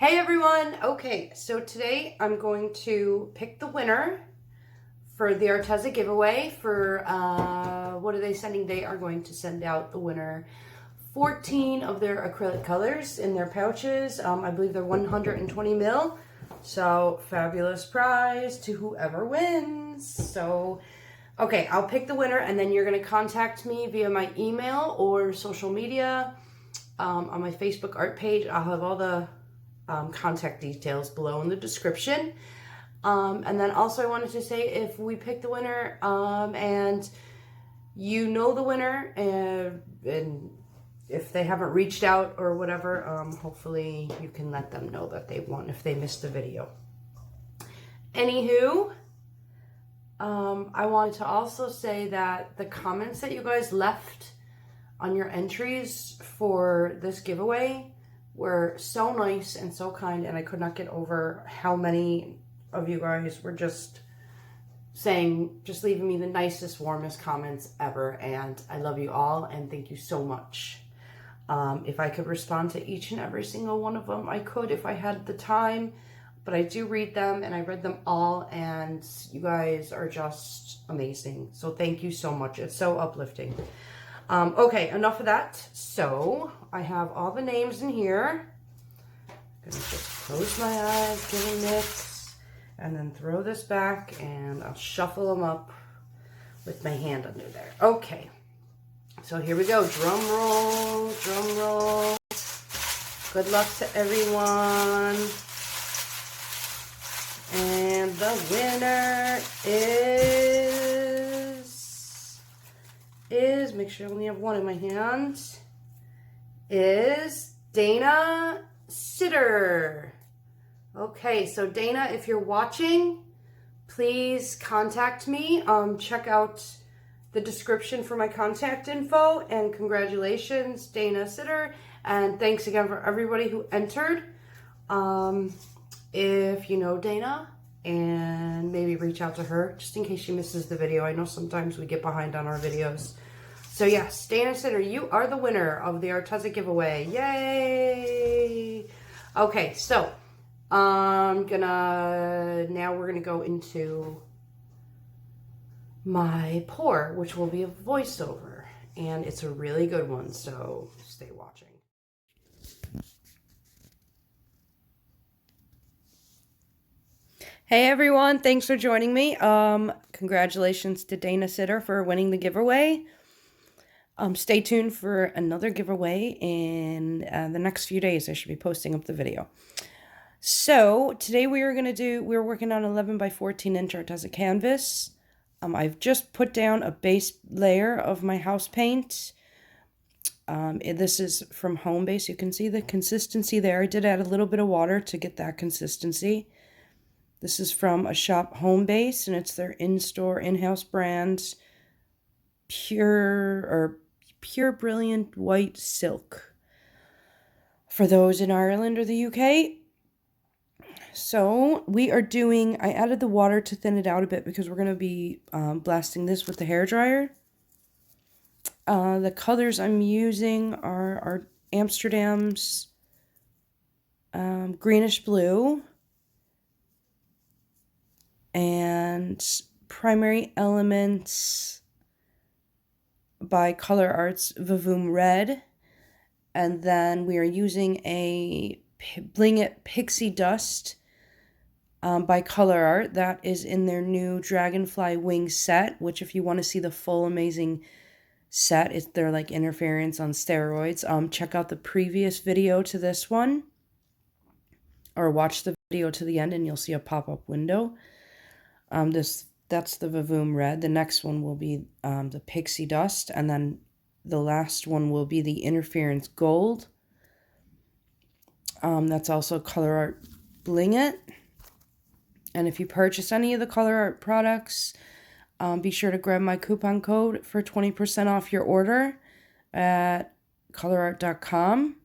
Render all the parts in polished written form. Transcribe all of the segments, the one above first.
Hey everyone! Okay, so today I'm going to pick the winner for the Arteza giveaway for, what are they sending? They are going to send out the winner 14 of their acrylic colors in their pouches. I believe they're 120 mil. So, fabulous prize to whoever wins. So, okay, I'll pick the winner and then you're going to contact me via my email or social media. On my Facebook art page, I'll have all the contact details below in the description. And then also I wanted to say, if we pick the winner and you know the winner, and if they haven't reached out or whatever, hopefully you can let them know that they won if they missed the video. Anywho, I wanted to also say that the comments that you guys left on your entries for this giveaway were so nice and so kind, and I could not get over how many of you guys were just leaving me the nicest, warmest comments ever, and I love you all, and thank you so much. If I could respond to each and every single one of them, I could if I had the time, but I do read them, and I read them all, and you guys are just amazing, so thank you so much. It's so uplifting. Okay, enough of that. So, I have all the names in here. I'm going to just close my eyes, give a mix, and then throw this back, and I'll shuffle them up with my hand under there. Okay, so here we go. Drum roll, drum roll. Good luck to everyone. And the winner is, make sure I only have one in my hand, is Dana Sitter. Okay, so Dana, if you're watching, please contact me. Check out the description for my contact info, and congratulations, Dana Sitter, and thanks again for everybody who entered. If you know Dana, and maybe reach out to her just in case she misses the video. I know sometimes we get behind on our videos. So yes, Dana Sitter, you are the winner of the Arteza giveaway. Yay! Okay, so now we're gonna go into my pour, which will be a voiceover, and it's a really good one, so stay watching. Hey everyone, thanks for joining me. Congratulations to Dana Sitter for winning the giveaway. Stay tuned for another giveaway in the next few days. I should be posting up the video. So today we're working on 11 by 14 inch Arteza canvas. I've just put down a base layer of my house paint. This is from Homebase. You can see the consistency there. I did add a little bit of water to get that consistency. This is from a shop, Homebase, and it's their in-store, in-house brand, Pure Brilliant White Silk. For those in Ireland or the UK. So we are doing, I added the water to thin it out a bit because we're going to be blasting this with the hairdryer. The colors I'm using are Amsterdam's Greenish Blue, and Primary Elements by Color Art's Vavoom Red, and then we are using a Bling Pixie Dust by Color Art. That is in their new Dragonfly wing set, which if you want to see the full amazing set, they're like interference on steroids. Check out the previous video to this one, or watch the video to the end and you'll see a pop-up window. That's the Vavoom Red. The next one will be the Pixie Dust, and then the last one will be the Interference Gold. That's also Color Art Bling It. And if you purchase any of the Color Art products, be sure to grab my coupon code for 20% off your order at colorart.com.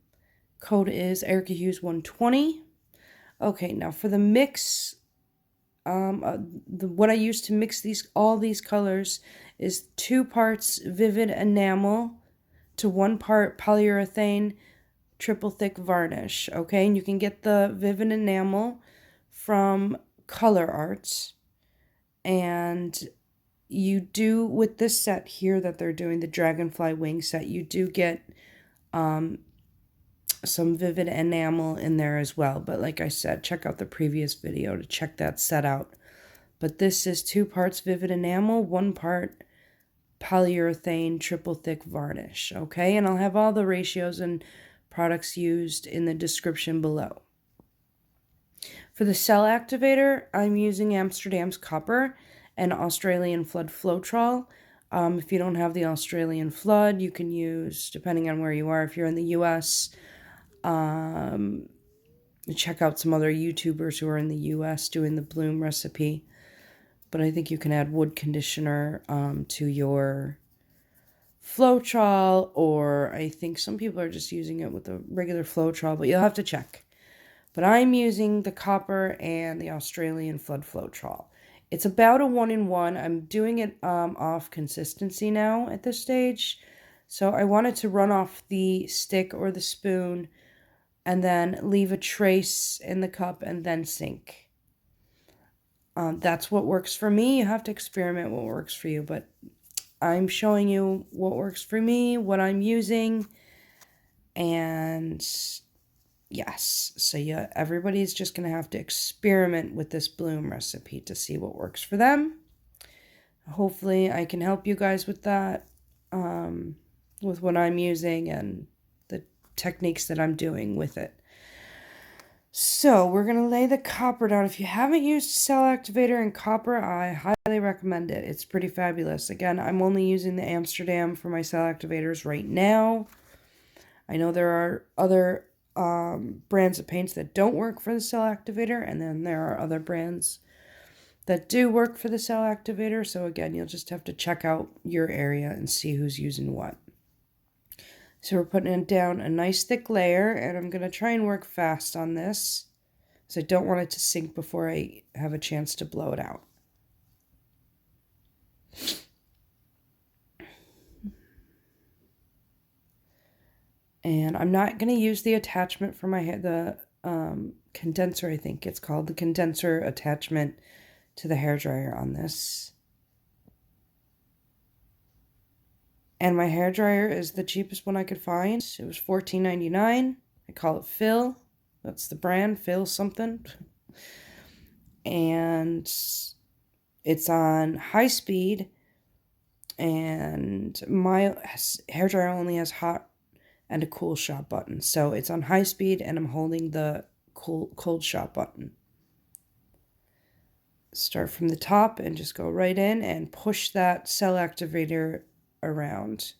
Code is Erica Hughes 120. Okay, now for the mix. What I use to mix all these colors is 2 parts vivid enamel to 1 part polyurethane triple thick varnish, okay? And you can get the Vivid Enamel from Color Arts. And you do, with this set here that they're doing, the DragonFly wing set, you do get some Vivid Enamel in there as well. But like I said, check out the previous video to check that set out. But this is 2 parts Vivid Enamel, 1 part polyurethane triple thick varnish, okay? And I'll have all the ratios and products used in the description below. For the cell activator, I'm using Amsterdam's Copper and Australian Flood Floetrol. If you don't have the Australian Flood, you can use, depending on where you are, if you're in the US, check out some other YouTubers who are in the US doing the Bloom recipe. But I think you can add wood conditioner to your Floetrol, or I think some people are just using it with the regular Floetrol, but you'll have to check. But I'm using the Copper and the Australian Flood Floetrol. It's about a 1-in-1. I'm doing it off consistency now at this stage. So I wanted to run off the stick or the spoon and then leave a trace in the cup and then sink. That's what works for me. You have to experiment what works for you, but I'm showing you what works for me, what I'm using, and yes, so yeah, everybody's just going to have to experiment with this Bloom recipe to see what works for them. Hopefully I can help you guys with that, with what I'm using and the techniques that I'm doing with it. So we're going to lay the copper down. If you haven't used cell activator in copper, I highly recommend it. It's pretty fabulous. Again, I'm only using the Amsterdam for my cell activators right now. I know there are other brands of paints that don't work for the cell activator, and then there are other brands that do work for the cell activator. So again, you'll just have to check out your area and see who's using what. So we're putting it down a nice thick layer, and I'm going to try and work fast on this because I don't want it to sink before I have a chance to blow it out. And I'm not going to use the attachment for my hair, the condenser, I think it's called, the condenser attachment to the hairdryer on this. And my hairdryer is the cheapest one I could find. It was $14.99. I call it Phil. That's the brand, Phil something. And it's on high speed. And my hairdryer only has hot and a cool shot button. So it's on high speed and I'm holding the cold shot button. Start from the top and just go right in and push that cell activator around.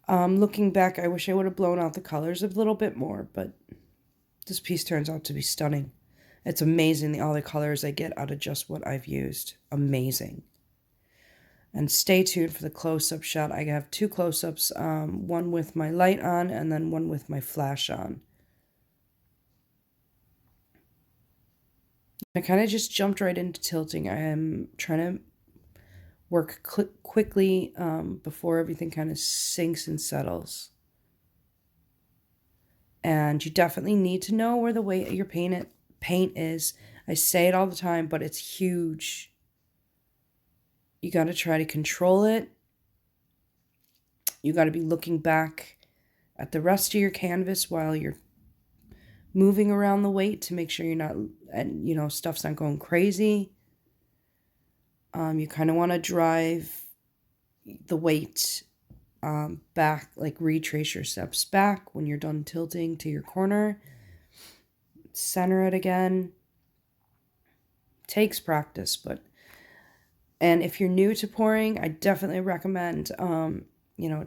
Looking back, I wish I would have blown out the colors a little bit more, but this piece turns out to be stunning. It's amazing all the colors I get out of just what I've used. Amazing. And stay tuned for the close-up shot. I have 2 close-ups, one with my light on and then one with my flash on. I kind of just jumped right into tilting. I am trying to work quickly before everything kind of sinks and settles. And you definitely need to know where the weight of your paint is. I say it all the time, but it's huge. You got to try to control it. You got to be looking back at the rest of your canvas while you're moving around the weight to make sure you're not, and stuff's not going crazy. You kind of want to drive the weight back, like retrace your steps back when you're done tilting to your corner. Center it again. Takes practice, and if you're new to pouring, I definitely recommend,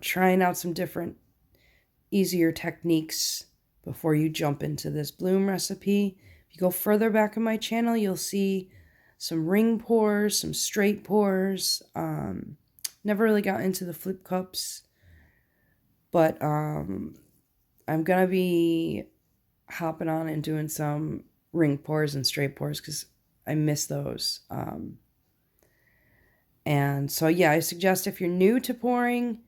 trying out some different, easier techniques before you jump into this Bloom recipe. If you go further back in my channel, you'll see some ring pours, some straight pours. Never really got into the flip cups, but I'm gonna be hopping on and doing some ring pours and straight pours because I miss those. And so yeah, I suggest if you're new to pouring,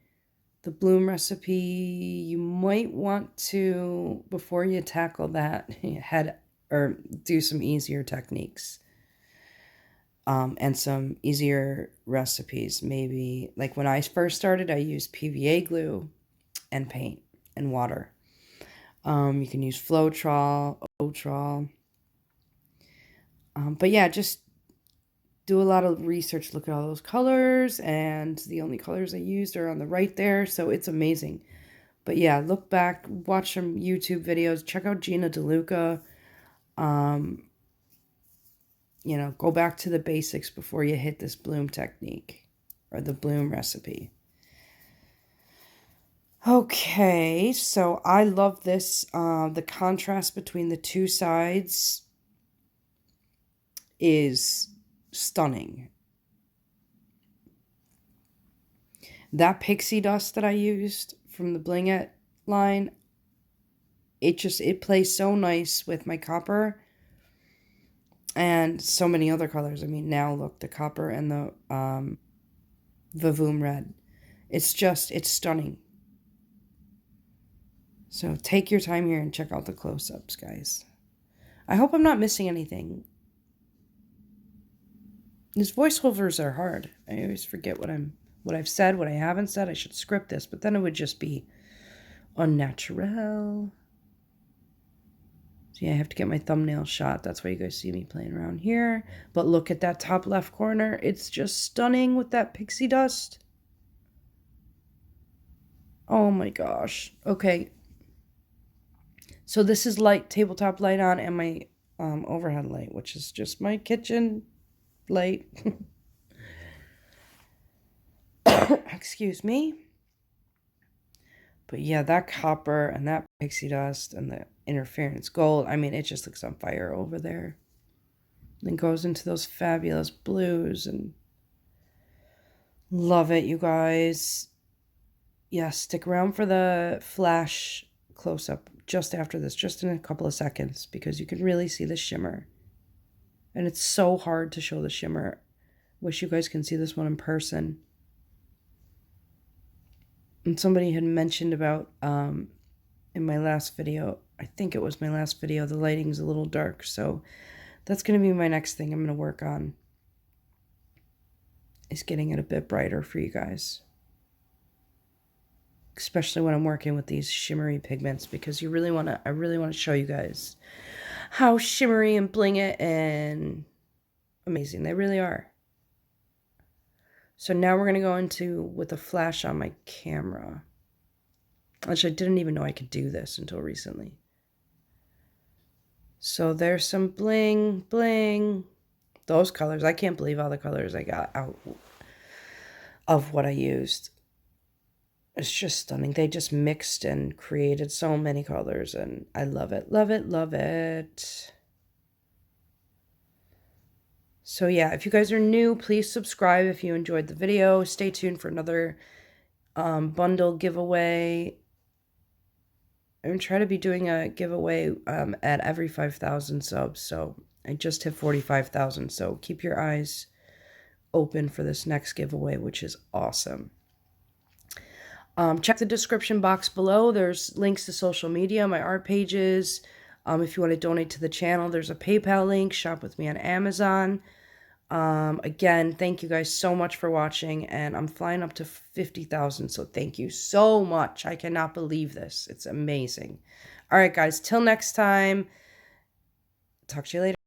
The bloom recipe, you might want to, before you tackle that, head or do some easier techniques. And some easier recipes. Maybe, like when I first started, I used PVA glue and paint and water. You can use Floetrol, Otrol. But yeah, just do a lot of research, look at all those colors, and the only colors I used are on the right there, so it's amazing. But yeah, look back, watch some YouTube videos, check out Gina DeLuca. You know, go back to the basics before you hit this bloom technique or the bloom recipe. Okay, so I love this. The contrast between the two sides is stunning. That pixie dust that I used from the Bling line, it plays so nice with my copper and so many other colors. I mean, now look, the copper and the Vavoom red. It's stunning. So take your time here and check out the close-ups, guys. I hope I'm not missing anything. These voiceovers are hard. I always forget what I've said, what I haven't said. I should script this, but then it would just be unnatural. So yeah, I have to get my thumbnail shot. That's why you guys see me playing around here. But look at that top left corner. It's just stunning with that pixie dust. Oh my gosh. Okay. So this is light, tabletop light on, and my overhead light, which is just my kitchen light. Excuse me. But yeah, that copper and that pixie dust and the interference gold, I mean, it just looks on fire over there. Then goes into those fabulous blues, and love it, you guys. Yeah, stick around for the flash close-up just after this, just in a couple of seconds, because you can really see the shimmer. And it's so hard to show the shimmer. Wish you guys can see this one in person. And somebody had mentioned about, in my last video, I think it was my last video, the lighting's a little dark, so that's going to be my next thing I'm going to work on, is getting it a bit brighter for you guys. Especially when I'm working with these shimmery pigments, because I really want to show you guys how shimmery and bling it and amazing they really are. So now we're going to go into with a flash on my camera. Actually, I didn't even know I could do this until recently. So there's some bling, bling. Those colors, I can't believe all the colors I got out of what I used. It's just stunning. They just mixed and created so many colors, and I love it, love it, love it. So yeah, if you guys are new, please subscribe if you enjoyed the video. Stay tuned for another bundle giveaway. I'm going to try to be doing a giveaway at every 5,000 subs. So I just hit 45,000. So keep your eyes open for this next giveaway, which is awesome. Check the description box below. There's links to social media, my art pages. If you want to donate to the channel, there's a PayPal link. Shop with me on Amazon. Again, thank you guys so much for watching, and I'm flying up to 50,000, so thank you so much. I cannot believe this. It's amazing. All right, guys, till next time. Talk to you later.